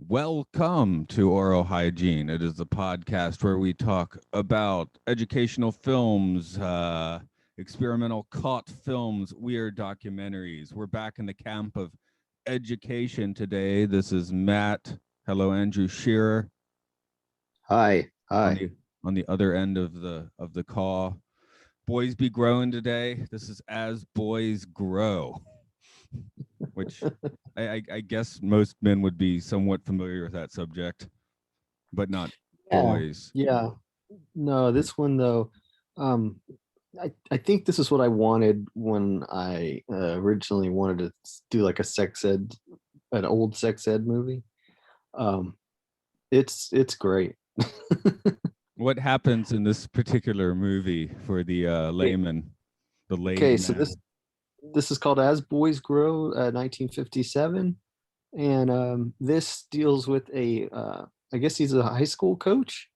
Welcome to Aural Hygiene. It is the podcast where we talk about educational films, experimental cult films, weird documentaries. We're back in the camp of education today. This is Matt. Hello, Andrew Shearer. Hi. On the other end of the call. Boys be growing today. This is As Boys Grow, which I guess most men would be somewhat familiar with that subject, but not boys. Yeah. No, this one though, I think this is what I wanted when I originally wanted to do like an old sex ed movie. It's great. What happens in this particular movie for the layman, the layman? So this is called As Boys Grow, 1957, and this deals with I guess he's a high school coach,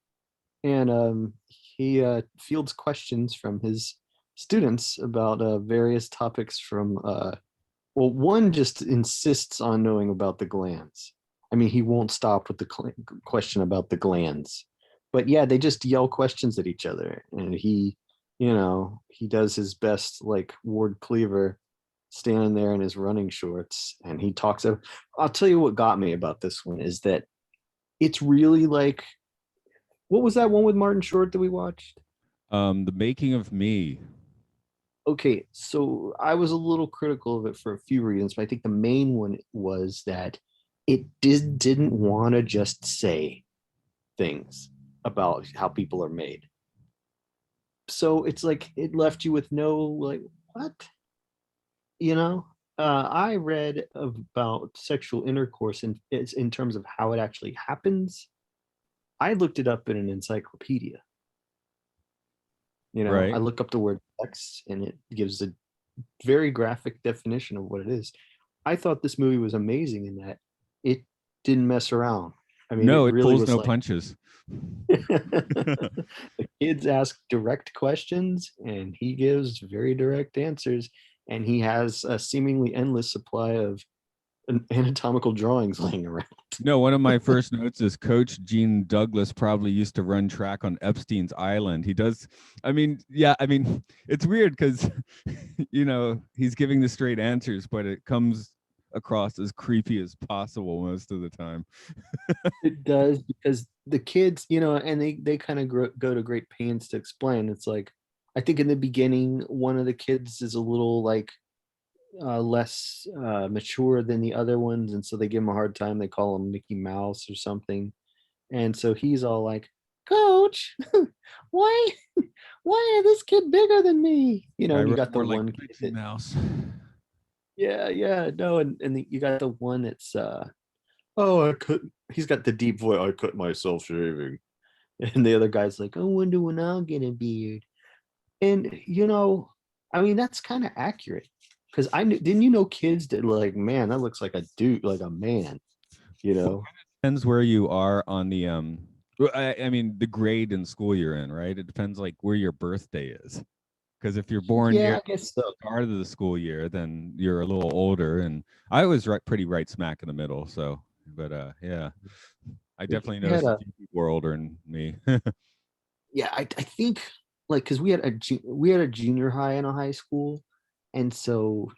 and he fields questions from his students about various topics from one just insists on knowing about the glands. I mean, he won't stop with the question about the glands, but yeah, they just yell questions at each other, and he does his best, like Ward Cleaver, standing there in his running shorts, and he talks of. I'll tell you what got me about this one is that it's really like, what was that one with Martin Short that we watched? The Making of Me. Okay, so I was a little critical of it for a few reasons, but I think the main one was that it didn't want to just say things about how people are made. So it's like it left you with no, like, what? I read about sexual intercourse in terms of how it actually happens. I looked it up in an encyclopedia. Right. I look up the word sex and it gives a very graphic definition of what it is. I thought this movie was amazing in that it didn't mess around. I mean, no, it it really pulls was no like punches. the kids ask direct questions and he gives very direct answers, and he has a seemingly endless supply of anatomical drawings laying around. No, one of my first notes is Coach Gene Douglas probably used to run track on Epstein's Island. He does. I mean, yeah, I mean, it's weird because, he's giving the straight answers, but it comes across as creepy as possible most of the time. It does, because the kids, and they kind of go to great pains to explain. It's like, I think in the beginning, one of the kids is a little like less mature than the other ones, and so they give him a hard time. They call him Mickey Mouse or something, and so he's all like, "Coach, why, why is this kid bigger than me?" I And you wrote got the more like one kid Mickey Mouse. yeah, no, and you got the one that's oh, I could. He's got the deep voice. I cut myself shaving, and the other guy's like, I wonder when I'll get a beard. And I mean, that's kind of accurate, because didn't kids that like, man, that looks like a dude, like a man, Depends where you are on the I mean the grade in school you're in, right? It depends like where your birthday is. Because if you're born Yeah, near I guess so. the start of the school year, then you're a little older. And I was pretty right smack in the middle. So, but yeah, I definitely We had noticed a a few people were older than me. Yeah, I think, like, because we had a junior high and a high school, and so,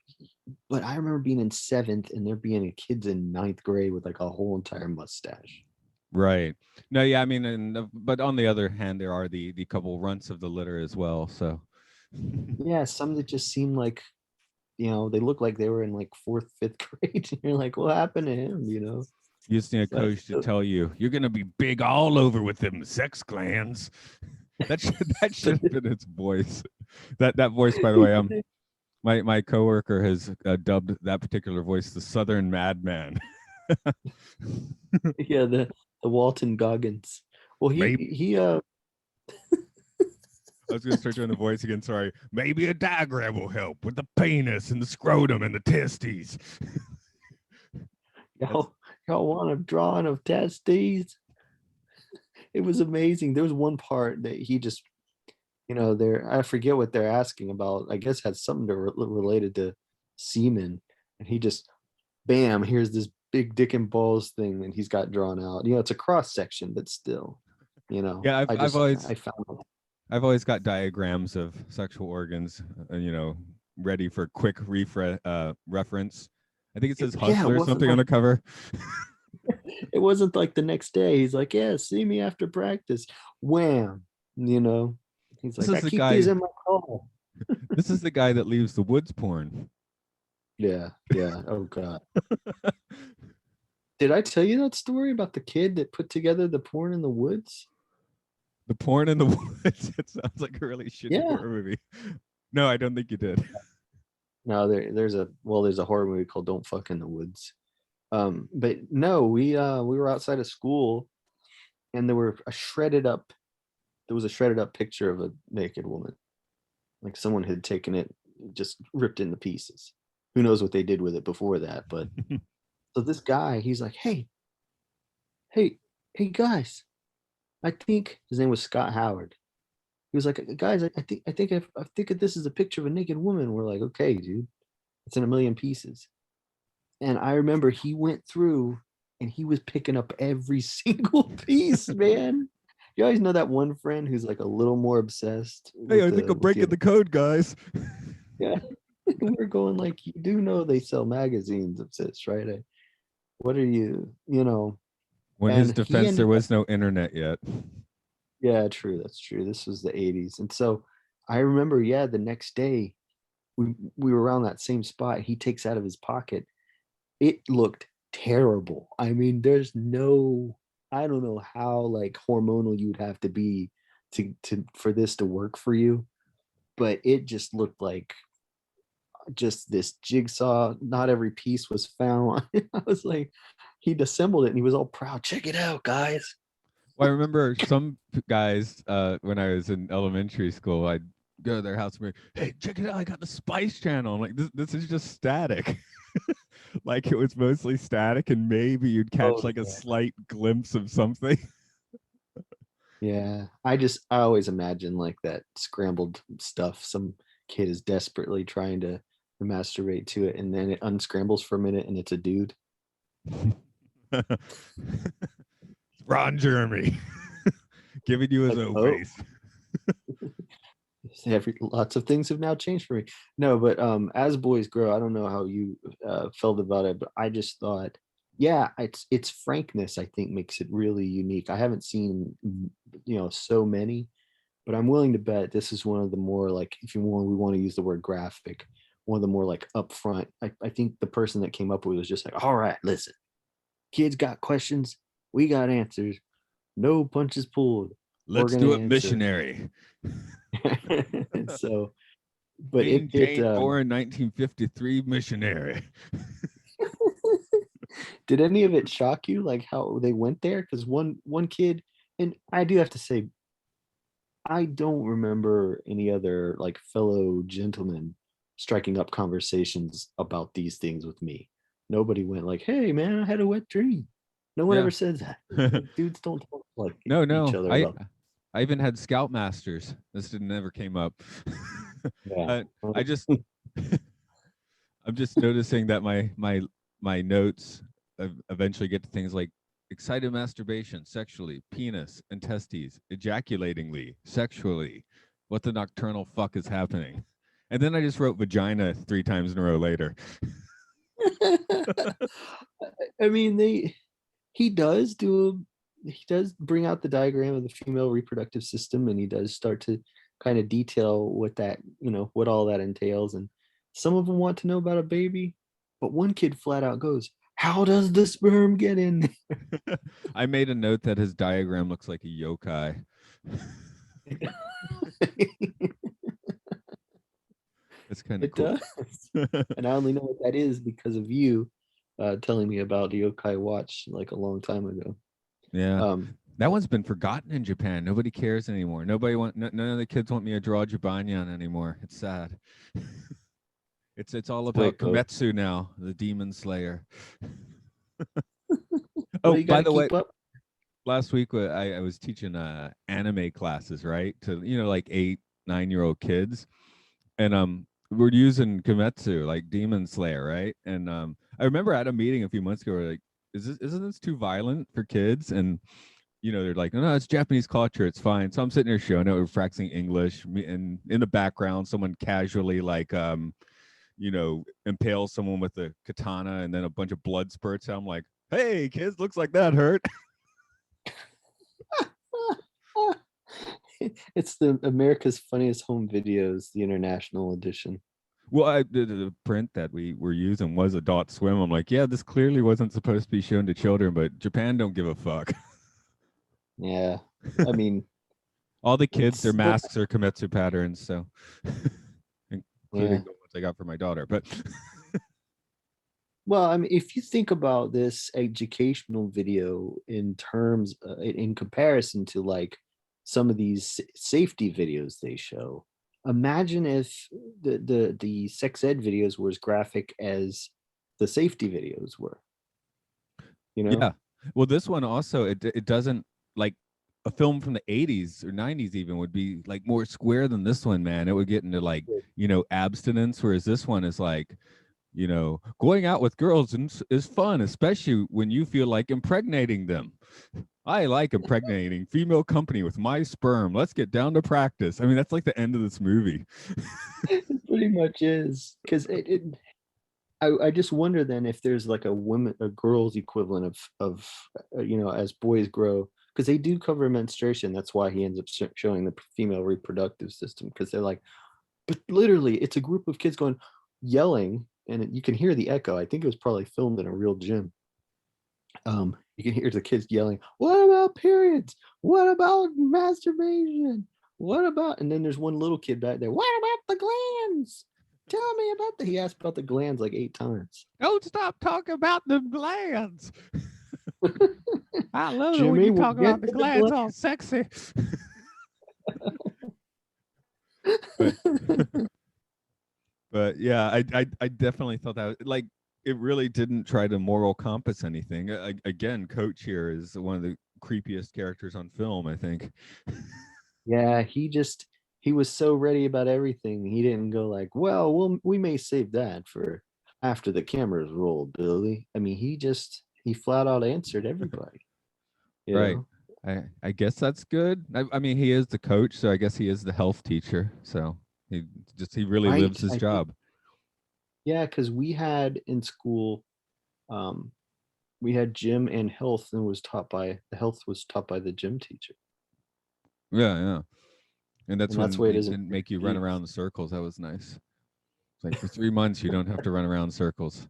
but I remember being in seventh and there being kids in ninth grade with like a whole entire mustache. Right. No, yeah, I mean, but on the other hand, there are the couple runts of the litter as well. So Yeah, some that just seem like, they look like they were in like fourth, fifth grade. And you're like, what happened to him? you just need a But coach to tell you you're gonna be big all over with them sex glands. That should have been its voice. That voice, by the way, my coworker has dubbed that particular voice the Southern Madman. yeah, the Walton Goggins. Well, Maybe he I was gonna start doing the voice again. Sorry. Maybe a diagram will help with the penis and the scrotum and the testes. y'all want a drawing of testes? It was amazing. There was one part that he just, I forget what they're asking about. I guess had something related to semen, and he just, bam, here's this big dick and balls thing that he's got drawn out. It's a cross section, but still, Yeah, I found it. I've always got diagrams of sexual organs, ready for quick reference. I think it says Yeah, hustler or something on the cover. it wasn't like the next day. He's like, yeah, see me after practice. Wham. He's This like, is I the keep guy. these in my car. This is the guy that leaves the woods porn. Yeah. Oh God. Did I tell you that story about the kid that put together the porn in the woods? The porn in the woods. It sounds like a really shitty Yeah. horror movie. No, I don't think you did. No, there's a horror movie called Don't Fuck in the Woods. But no, we were outside of school, and there was a shredded up picture of a naked woman. Like someone had taken it, just ripped it into pieces. Who knows what they did with it before that? But so this guy, he's like, hey, guys, I think his name was Scott Howard. He was like, guys, I think that this is a picture of a naked woman. We're like, okay, dude, it's in a million pieces. And I remember he went through and he was picking up every single piece, man. You always know that one friend who's like a little more obsessed. Hey, I think I'm breaking the code, guys. Yeah. We're going like, you do know they sell magazines of this, right? What are you, When his defense, there was no internet yet. Yeah, true. That's true. This was the 80s. And so I remember, the next day we were around that same spot. He takes out of his pocket. It looked terrible. I mean, I don't know how like hormonal you would have to be to for this to work for you, but it just looked like just this jigsaw. Not every piece was found. I was like, he'd assembled it and he was all proud. Check it out, guys. Well, I remember some guys when I was in elementary school, I'd go to their house and be, hey, check it out, I got the Spice Channel. I'm like, this is just static. Like it was mostly static, and maybe you'd catch a slight glimpse of something. Yeah, I always imagine like that scrambled stuff. Some kid is desperately trying to masturbate to it, and then it unscrambles for a minute, and it's a dude. Ron Jeremy giving you his own face. Lots of things have now changed for me. No, but as boys grow, I don't know how you felt about it, but I just thought, it's frankness, I think, makes it really unique. I haven't seen so many, but I'm willing to bet this is one of the more, like, if we want to use the word graphic, one of the more like upfront. I think the person that came up with it was just like, all right, listen, kids got questions, we got answers, no punches pulled. Let's do it missionary. So, but born 1953 missionary. Did any of it shock you, like how they went there? Because one kid, and I do have to say, I don't remember any other like fellow gentlemen striking up conversations about these things with me. Nobody went like, "Hey, man, I had a wet dream." No one ever says that. Dudes don't talk like each other. I even had Scoutmasters. This never came up. Yeah. I'm just noticing that my notes eventually get to things like excited masturbation, sexually, penis and testes, ejaculatingly, sexually. What the nocturnal fuck is happening? And then I just wrote vagina 3 times in a row later. I mean, he does bring out the diagram of the female reproductive system, and he does start to kind of detail what all that entails. And some of them want to know about a baby, but one kid flat out goes, how does the sperm get in there? I made a note that his diagram looks like a yokai. It's kind of cool. Does. And I only know what that is because of you telling me about the yokai watch like a long time ago. Yeah. That one's been forgotten in Japan. Nobody cares anymore. None of the kids want me to draw Jibanyan anymore. It's sad. It's all about Kometsu now, the demon slayer. Oh, by the way, last week I was teaching anime classes, right? To like 8-9-year-old kids. And we're using Kometsu, like Demon Slayer, right? And I remember at a meeting a few months ago, we're like, isn't this too violent for kids? And they're like, no, it's Japanese culture, it's fine. So I'm sitting there showing it, we're practicing English, and in the background, someone casually like impales someone with a katana, and then a bunch of blood spurts. I'm like, hey kids, looks like that hurt. It's the America's Funniest Home Videos, the international edition. Well, the print that we were using was Adult Swim. I'm like, yeah, this clearly wasn't supposed to be shown to children, but Japan don't give a fuck. Yeah, I mean, all the kids, their but masks are Kometsu patterns, so including yeah. the ones I got for my daughter. But Well, I mean, if you think about this educational video in terms, in comparison to like some of these safety videos they show, imagine if the sex ed videos were as graphic as the safety videos were. yeah, well, this one also it doesn't, like a film from the 80s or 90s even would be like more square than this one, man. It would get into like abstinence, whereas this one is like, going out with girls is fun, especially when you feel like impregnating them. I like impregnating female company with my sperm. Let's get down to practice. I mean, that's like the end of this movie. It pretty much is, because I just wonder then if there's like a girl's equivalent of as boys grow, because they do cover menstruation. That's why he ends up showing the female reproductive system, because they're like, but literally it's a group of kids going yelling, and you can hear the echo. I think it was probably filmed in a real gym. You can hear the kids yelling, what about periods? What about masturbation? What about, and then there's one little kid back there, what about the glands? Tell me about he asked about the glands like 8 times. Don't stop talking about the glands. I love it when Jimmy, you we'll talk get about the to glands all sexy. But yeah, I definitely thought that, like, it really didn't try to moral compass anything. Again, Coach here is one of the creepiest characters on film, I think. Yeah, he was so ready about everything. He didn't go like, well, we may save that for after the cameras roll, Billy. I mean, he flat out answered everybody. Right. Know? I guess that's good. I mean, he is the coach, so I guess he is the health teacher. So he really Right. lives his job. Yeah, because we had in school, we had gym and health, and the health was taught by the gym teacher. Yeah. And that's that's when why it they isn't didn't make you run around in circles. That was nice. It's like for 3 months you don't have to run around in circles.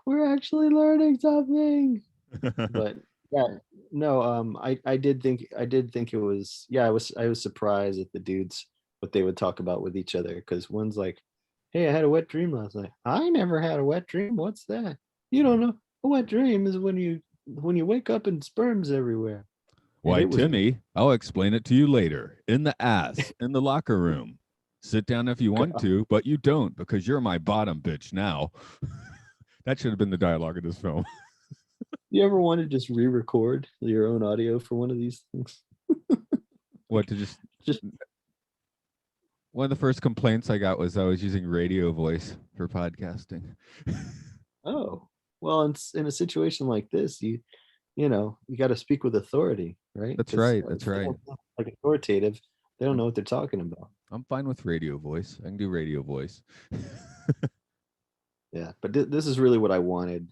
We're actually learning something. But yeah, no, I did think it was, yeah, I was surprised at the dudes what they would talk about with each other, because one's like, hey, I had a wet dream last night. I never had a wet dream. What's that? You don't know. A wet dream is when you wake up and sperm's everywhere. Why, Timmy, I'll explain it to you later. In the ass, in the locker room. Sit down if you want to, but you don't, because you're my bottom bitch now. That should have been the dialogue of this film. You ever want to just re-record your own audio for one of these things? What, to just one of the first complaints I got was I was using radio voice for podcasting. Oh, well, in a situation like this, you got to speak with authority, right? That's right. That's right. Like authoritative, they don't know what they're talking about. I'm fine with radio voice. I can do radio voice. Yeah, but this is really what I wanted.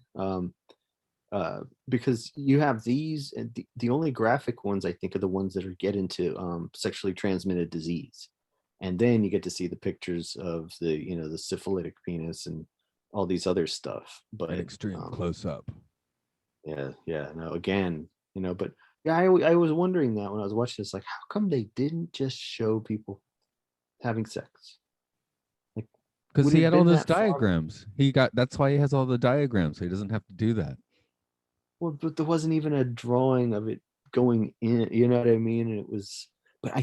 Because you have these, and the only graphic ones I think are the ones that are get into sexually transmitted disease, and then you get to see the pictures of the syphilitic penis and all these other stuff. But an extreme close up. Yeah. No, again, but yeah, I was wondering that when I was watching this, like, how come they didn't just show people having sex? Like, because he had all those diagrams. That's why he has all the diagrams, so he doesn't have to do that. Well, but there wasn't even a drawing of it going in, you know what I mean? And it was, but I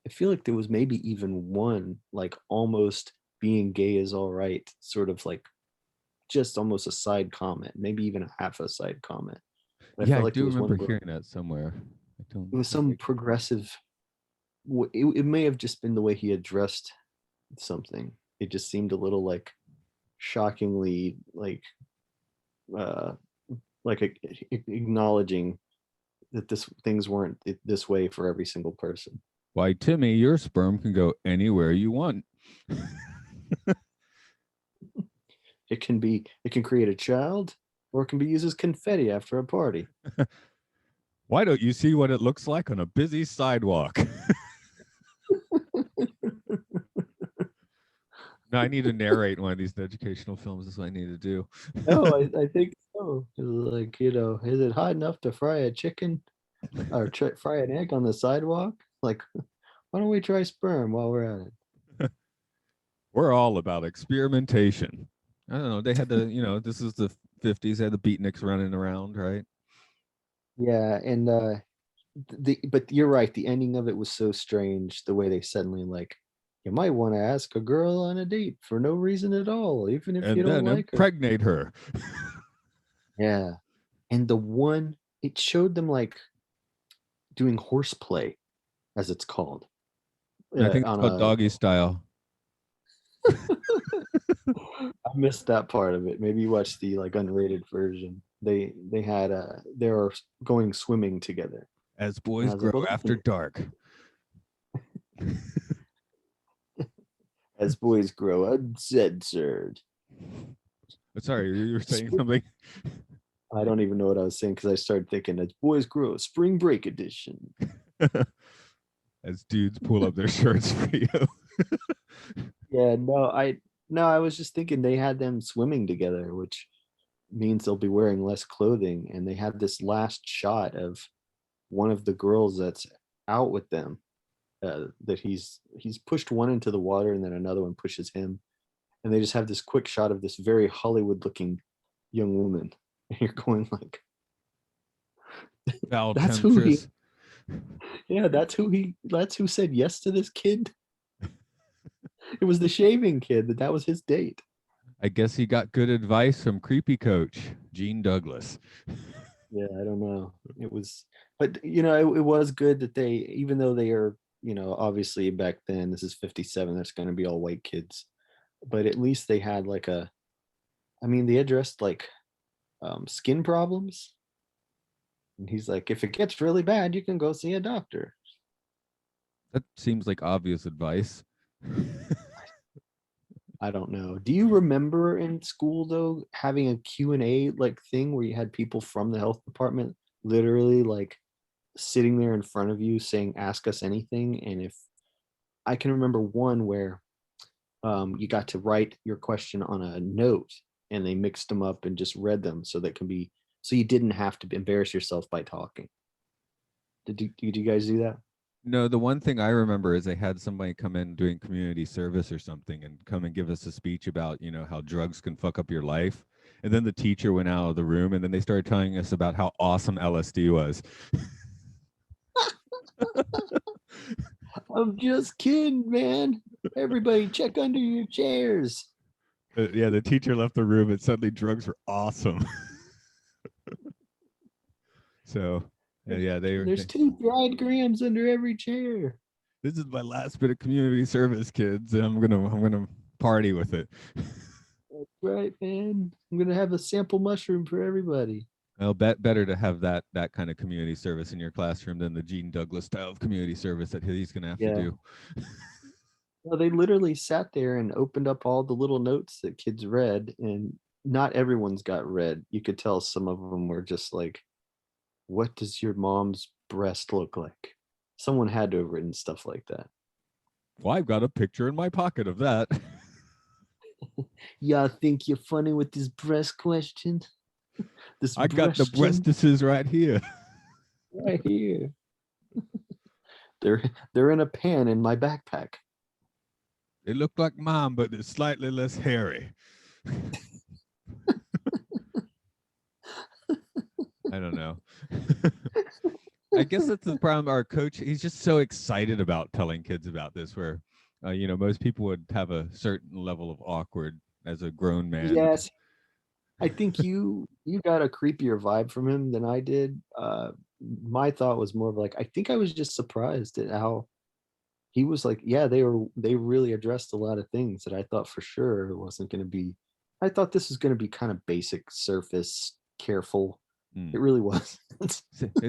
feel like there was maybe even one, like, almost being gay is all right, sort of like just almost a side comment, maybe even a half a side comment. But yeah, I do remember hearing that somewhere. It was some progressive, it may have just been the way he addressed something. it just seemed a little like shockingly uh acknowledging that things weren't this way for every single person. Why, Timmy, your sperm can go anywhere you want. It can create a child, or it can be used as confetti after a party. Why don't you see what it looks like on a busy sidewalk? No, I need to narrate one of these educational films. That's what I need to do. No, I think so. Like, is it hot enough to fry a chicken or fry an egg on the sidewalk? Like, why don't we try sperm while we're at it? We're all about experimentation. I don't know. They had the, this is the 50s. They had the beatniks running around, right? Yeah, and but you're right. The ending of it was so strange. The way they suddenly like, you might want to ask a girl on a date for no reason at all, even if you And don't then like her. impregnate her. Yeah, and it showed them like doing horseplay, as it's called. I think it's called doggy style. I missed that part of it. Maybe you watched the like unrated version. They had they were going swimming together. As boys grow after dark. As boys grow uncensored. Sorry, you were saying something. I don't even know what I was saying because I started thinking as boys grow, spring break edition. As dudes pull up their shirts for you. Yeah, I was just thinking they had them swimming together, which means they'll be wearing less clothing. And they had this last shot of one of the girls that's out with them. That he's pushed one into the water and then another one pushes him. And they just have this quick shot of this very Hollywood looking young woman. And you're going like, that's who he, yeah, that's who said yes to this kid. It was the shaving kid that was his date. I guess he got good advice from creepy coach Gene Douglas. Yeah, I don't know. It was, but it was good that they, even though they are, obviously back then, this is 57, that's going to be all white kids, but at least they had like they addressed like skin problems. And he's like, if it gets really bad, you can go see a doctor. That seems like obvious advice. I don't know. Do you remember in school though having a Q&A like thing where you had people from the health department literally like sitting there in front of you saying, ask us anything? And if I can remember one where you got to write your question on a note and they mixed them up and just read them so you didn't have to embarrass yourself by talking. Did you guys do that? No, the one thing I remember is they had somebody come in doing community service or something and come and give us a speech about, how drugs can fuck up your life. And then the teacher went out of the room and then they started telling us about how awesome LSD was. I'm just kidding, man. Everybody check under your chairs. Yeah, the teacher left the room and suddenly drugs were awesome. So, yeah, there's 2 dried grams under every chair. This is my last bit of community service, kids, and I'm gonna party with it. That's right, man. I'm gonna have a sample mushroom for everybody. Well, better to have that kind of community service in your classroom than the Gene Douglas style of community service that he's gonna have to do. Well, they literally sat there and opened up all the little notes that kids read, and not everyone's got read. You could tell some of them were just like, what does your mom's breast look like? Someone had to have written stuff like that. Well, I've got a picture in my pocket of that. Y'all think you're funny with this breast question? I got the breastises right here. Right here. They're in a pan in my backpack. They look like mom, but they're slightly less hairy. I don't know. I guess that's the problem. Our coach, he's just so excited about telling kids about this, where, most people would have a certain level of awkward as a grown man. Yes. I think you got a creepier vibe from him than I did. My thought was more of like, I think I was just surprised at how he was like, yeah, they really addressed a lot of things that I thought for sure it wasn't going to be. I thought this was going to be kind of basic, surface, careful. It really was. It's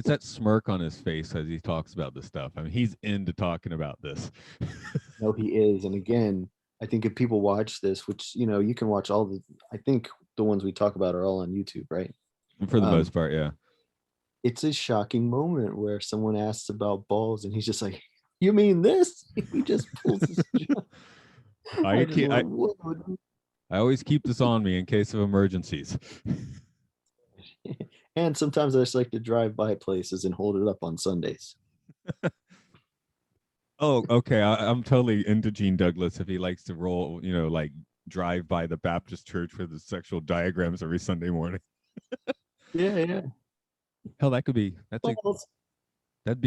that smirk on his face as he talks about this stuff. I mean, he's into talking about this. No, he is. And again, I think if people watch this, which you can watch all the, I think the ones we talk about are all on YouTube, right? For the most part, yeah. It's a shocking moment where someone asks about balls, and he's just like, "You mean this?" He just pulls his. I always keep this on me in case of emergencies. And sometimes I just like to drive by places and hold it up on Sundays. Oh, okay. I'm totally into Gene Douglas if he likes to roll, like drive by the Baptist church for the sexual diagrams every Sunday morning. Yeah. Hell, that'd be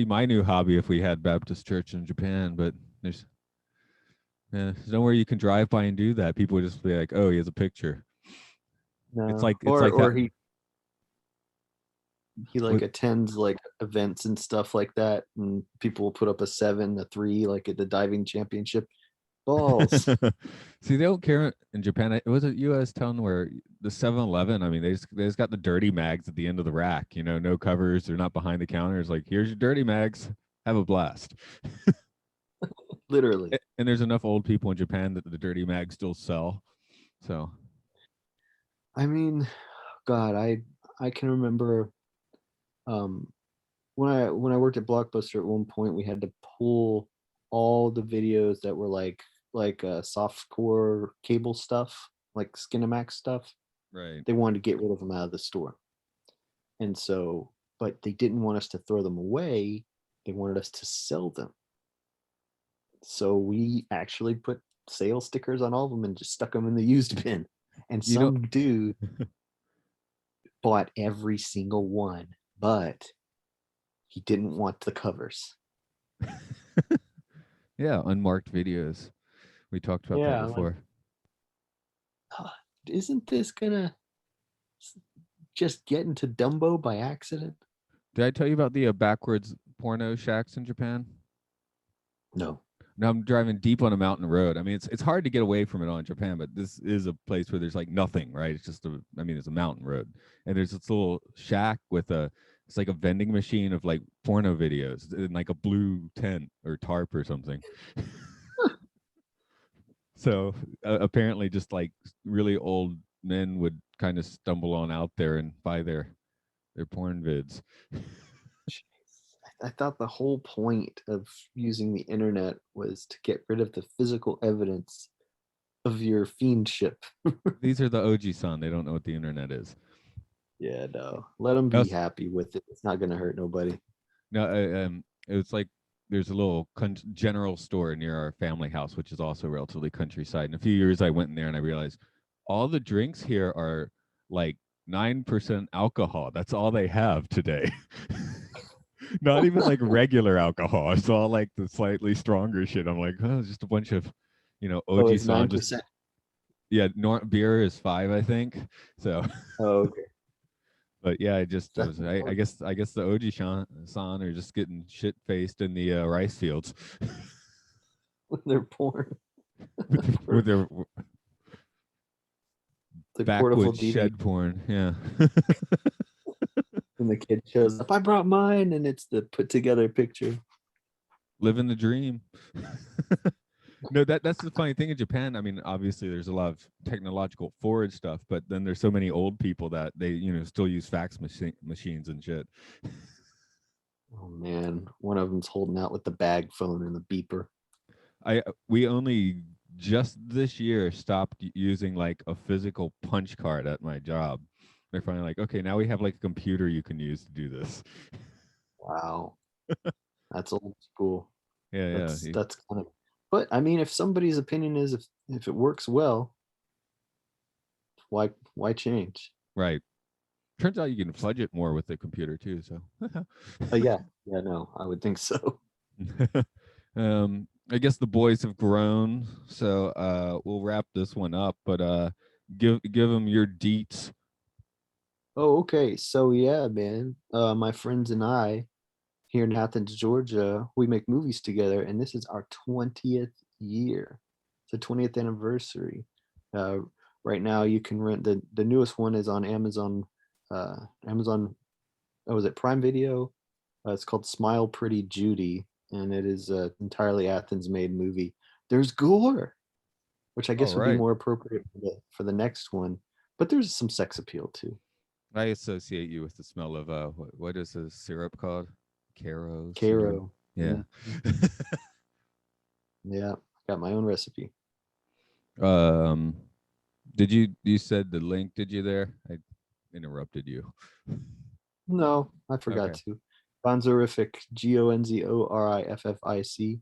my new hobby if we had Baptist church in Japan, but there's nowhere you can drive by and do that. People would just be like, "Oh, he has a picture." No. It's like or that. He like attends like events and stuff like that, and people will put up a 7, a 3, like at the diving championship. Balls. See, they don't care in Japan. It was a U.S. town where the 7-Eleven, I mean, they just got the dirty mags at the end of the rack. No covers. They're not behind the counter. It's like, here's your dirty mags. Have a blast. Literally. And there's enough old people in Japan that the dirty mags still sell. So, I mean, God, I can remember when I worked at Blockbuster at one point, we had to pull all the videos that were like softcore cable stuff, like Skinamax stuff. right. They wanted to get rid of them out of the store, and so, but they didn't want us to throw them away. They wanted us to sell them. So we actually put sale stickers on all of them and just stuck them in the used bin. And some dude bought every single one, but he didn't want the covers. Yeah, unmarked videos. We talked about that before. Isn't this gonna just get into Dumbo by accident? Did I tell you about the backwards porno shacks in Japan? No. Now I'm driving deep on a mountain road. I mean, it's hard to get away from it all in Japan, but this is a place where there's like nothing, right? It's just it's a mountain road, and there's this little shack with it's like a vending machine of like porno videos in like a blue tent or tarp or something. So apparently, just like really old men would kind of stumble on out there and buy their porn vids. I thought the whole point of using the internet was to get rid of the physical evidence of your fiendship. These are the OG-san. They don't know what the internet is. Yeah, no. Let them be happy with it. It's not going to hurt nobody. No, it was like there's a little general store near our family house, which is also relatively countryside. In a few years, I went in there and I realized all the drinks here are like 9% alcohol. That's all they have today. Not even like regular alcohol. It's all like the slightly stronger shit. I'm like, oh, it's just a bunch of, OG-san. Just, yeah, beer is 5, I think. So. Oh, okay. But yeah, I guess the OG-san are just getting shit faced in the rice fields. With their porn. with their backwoods shed DVD. porn, yeah. And the kid shows up, I brought mine, and it's the put together picture. Living the dream. No, that's the funny thing in Japan. I mean, obviously there's a lot of technological forward stuff, but then there's so many old people that they, still use fax machines and shit. Oh man, one of them's holding out with the bag phone and the beeper. We only just this year stopped using like a physical punch card at my job. They're finally like, okay, now we have like a computer you can use to do this. Wow. That's old school. Yeah, that's kind of, but I mean, if somebody's opinion is if it works well, why change? Right. Turns out you can fudge it more with the computer too. So. Yeah, no, I would think so. I guess the boys have grown, so we'll wrap this one up. But give them your deets. Oh, okay. So yeah, man. My friends and I here in Athens, Georgia, we make movies together, and this is our 20th year. It's the 20th anniversary. Uh, right now, you can rent the newest one is on Amazon. Amazon, oh, was it Prime Video? It's called Smile Pretty Judy, and it is an entirely Athens-made movie. There's gore, which I All guess would be right. more appropriate for the next one. But there's some sex appeal too. I associate you with the smell of what is the syrup called? Caro syrup. Caro. Yeah. Yeah, got my own recipe. um, did you said the link? Did you there? I interrupted you. No, I forgot Okay. to. Gonzorific, Gonzoriffic.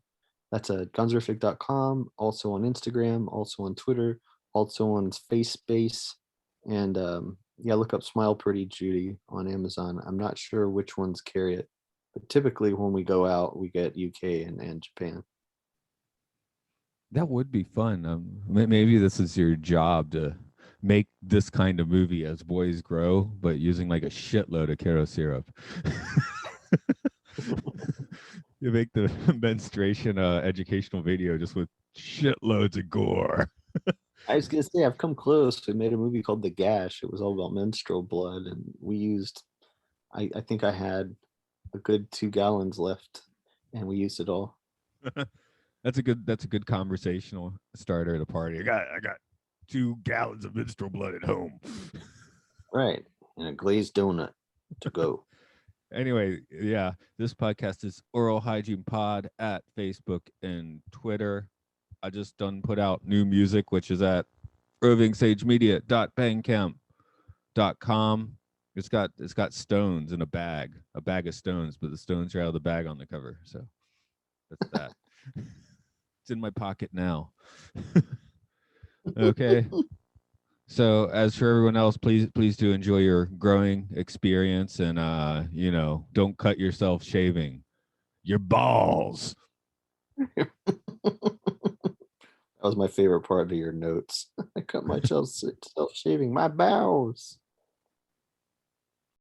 That's at gonzorific.com, also on Instagram, also on Twitter, also on FaceBase. And yeah, look up Smile Pretty Judy on Amazon. I'm not sure which ones carry it, but typically when we go out, we get UK and Japan. That would be fun. Maybe this is your job to make this kind of movie as boys grow, but using like a shitload of Caro syrup. You make the menstruation educational video just with shitloads of gore. I was gonna say I've come close. We made a movie called The Gash. It was all about menstrual blood, and we used. I think I had a good 2 gallons left, and we used it all. That's a good conversational starter at a party. I got 2 gallons of menstrual blood at home. Right, and a glazed donut to go. Anyway, yeah, this podcast is Aural Hygiene Pod at Facebook and Twitter. I just done put out new music, which is at rovingsagemedia.bandcamp.com. It's got stones in a bag of stones, but the stones are out of the bag on the cover. So that's that. It's in my pocket now. Okay. So as for everyone else, please do enjoy your growing experience, and don't cut yourself shaving your balls. That was my favorite part of your notes. I cut myself shaving my bowels.